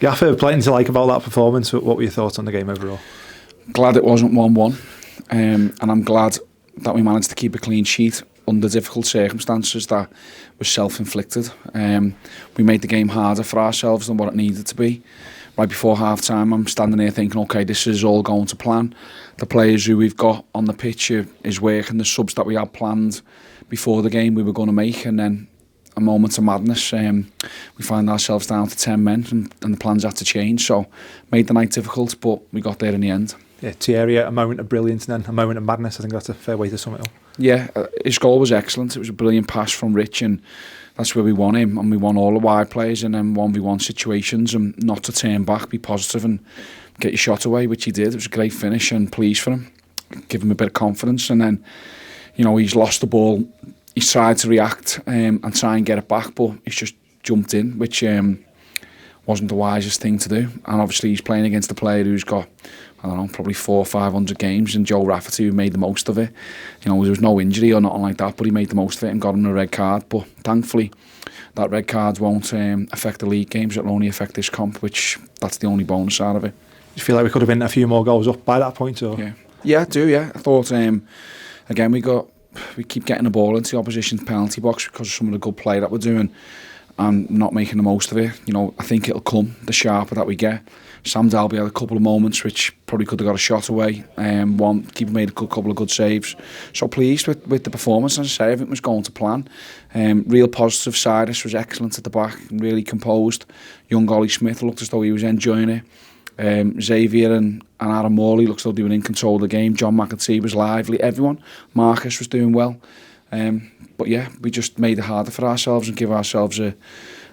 Gaffer, plenty to like about that performance. What were your thoughts on the game overall? Glad it wasn't 1-1, and I'm glad that we managed to keep a clean sheet under difficult circumstances that was self-inflicted. We made the game harder for ourselves than what it needed to be. Right before half-time, I'm standing there thinking, okay, this is all going to plan. The players who we've got on the pitch is working. The subs that we had planned before the game we were going to make, and then a moment of madness. We find ourselves down to 10 men and the plans had to change. So made the night difficult, but we got there in the end. Yeah, Thierry, a moment of brilliance and then a moment of madness. I think that's a fair way to sum it up. Yeah, his goal was excellent. It was a brilliant pass from Rich, and that's where we won him. And we won all the wide plays and then 1v1 situations, and not to turn back, be positive and get your shot away, which he did. It was a great finish and pleased for him. Give him a bit of confidence. And then, you know, he's lost the ball. He's tried to react and try and get it back, but he's just jumped in, which wasn't the wisest thing to do. And obviously he's playing against a player who's got, I don't know, probably 400 or 500 games, and Joe Rafferty, who made the most of it. You know, there was no injury or nothing like that, but he made the most of it and got him a red card. But thankfully, that red card won't affect the league games. It'll only affect this comp, which that's the only bonus out of it. Do you feel like we could have been a few more goals up by that point? Or? Yeah, I do, yeah. I thought, again, we keep getting the ball into the opposition's penalty box because of some of the good play that we're doing and not making the most of it. You know, I think it'll come the sharper that we get. Sam Dalby had a couple of moments which probably could have got a shot away. Keeper made a couple of good saves. So pleased with the performance. As I say, everything was going to plan. Real positive. Cyrus was excellent at the back, really composed. Young Ollie Smith looked as though he was enjoying it. Xavier and Aaron Morley looked as though they were in control of the game. John McAtee was lively. Everyone. Marcus was doing well. But yeah, we just made it harder for ourselves and give ourselves a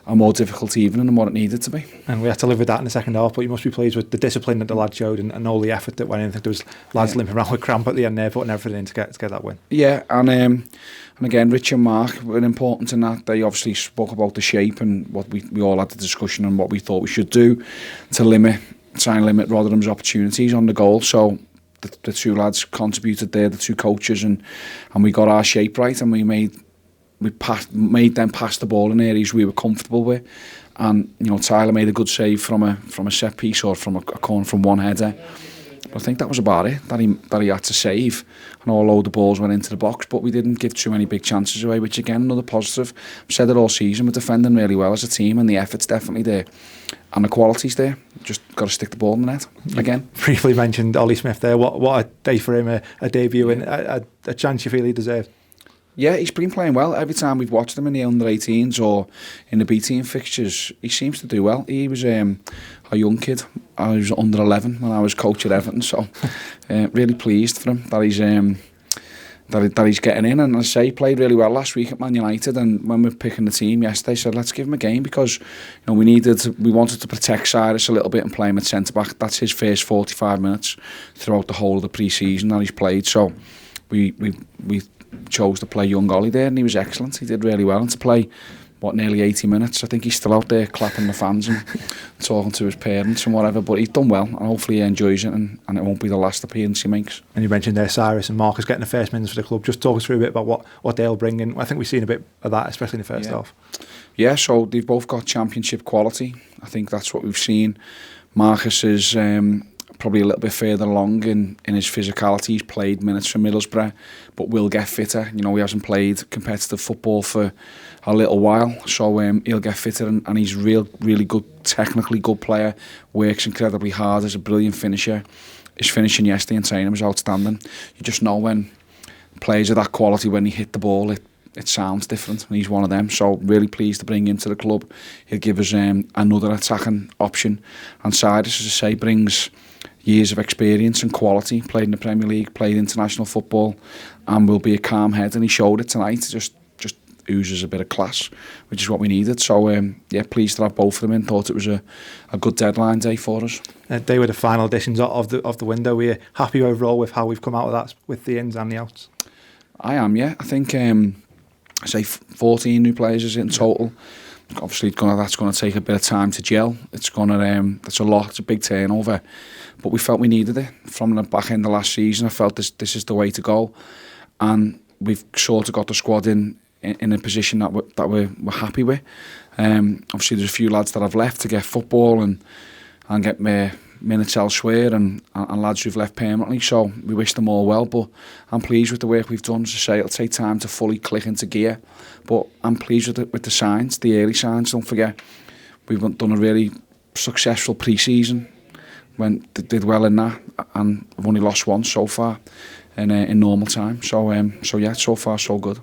more difficult evening than what it needed to be. And we had to live with that in the second half, but you must be pleased with the discipline that the lads showed and all the effort that went in. I think there was lads limping around with cramp at the end there, putting everything in to get that win. Yeah, and again, Rich and Mark were important in that. They obviously spoke about the shape and what we all had the discussion on what we thought we should do to try and limit Rotherham's opportunities on the goal. So the two lads contributed there, the two coaches, and we got our shape right, and we made them pass the ball in areas we were comfortable with. And you know, Tyler made a good save from a set piece or from a corner from one header. But I think that was about it that he had to save, and although the balls went into the box, but we didn't give too many big chances away, which again, another positive. I've said it all season, we're defending really well as a team, and the effort's definitely there and the quality's there. Just got to stick the ball in the net again. Briefly mentioned Ollie Smith there. What a day for him, a debut and a chance you feel he deserved. Yeah, he's been playing well. Every time we've watched him in the under-18s or in the B team fixtures, he seems to do well. He was a young kid. I was under 11 when I was coach at Everton, so really pleased for him that he's getting in. And as I say, he played really well last week at Man United. And when we were picking the team yesterday, I said let's give him a game because you know we wanted to protect Cyrus a little bit and play him at centre back. That's his first 45 minutes throughout the whole of the pre-season that he's played. So we chose to play young Ollie there, and he was excellent. He did really well, and to play nearly 80 minutes. I think he's still out there clapping the fans and talking to his parents and whatever, but he's done well, and hopefully he enjoys it, and it won't be the last appearance he makes. And you mentioned there Cyrus and Marcus getting the first minutes for the club. Just talk us through a bit about what they'll bring in. I think we've seen a bit of that, especially in the first half. Yeah, so they've both got championship quality. I think that's what we've seen. Marcus is probably a little bit further along in his physicality. He's played minutes for Middlesbrough, but will get fitter. You know, he hasn't played competitive football for a little while, so he'll get fitter, and he's really good, technically good player, works incredibly hard, is a brilliant finisher. His finishing yesterday in training was outstanding. You just know when players of that quality, when he hit the ball, it sounds different, and he's one of them. So really pleased to bring him to the club. He'll give us another attacking option, and Cyrus, as I say, brings years of experience and quality, played in the Premier League, played international football, and will be a calm head, and he showed it tonight. Just oozes a bit of class, which is what we needed. So yeah, pleased to have both of them in. Thought it was a good deadline day for us. They were the final editions of the window. We're happy overall with how we've come out of that, with the ins and the outs. I am, yeah. I think I say 14 new players is in total. Obviously that's going to take a bit of time to gel. That's a lot. It's a big turnover, but we felt we needed it from the back end of last season. I felt this is the way to go, and we've sort of got the squad in in a position that we're happy with. Obviously, there's a few lads that have left to get football and get minutes elsewhere, and lads who've left permanently. So we wish them all well. But I'm pleased with the work we've done. As I say, it'll take time to fully click into gear. But I'm pleased with the signs, the early signs. Don't forget, we've done a really successful pre-season. Did well in that, and I've only lost once so far in normal time. So yeah, so far so good.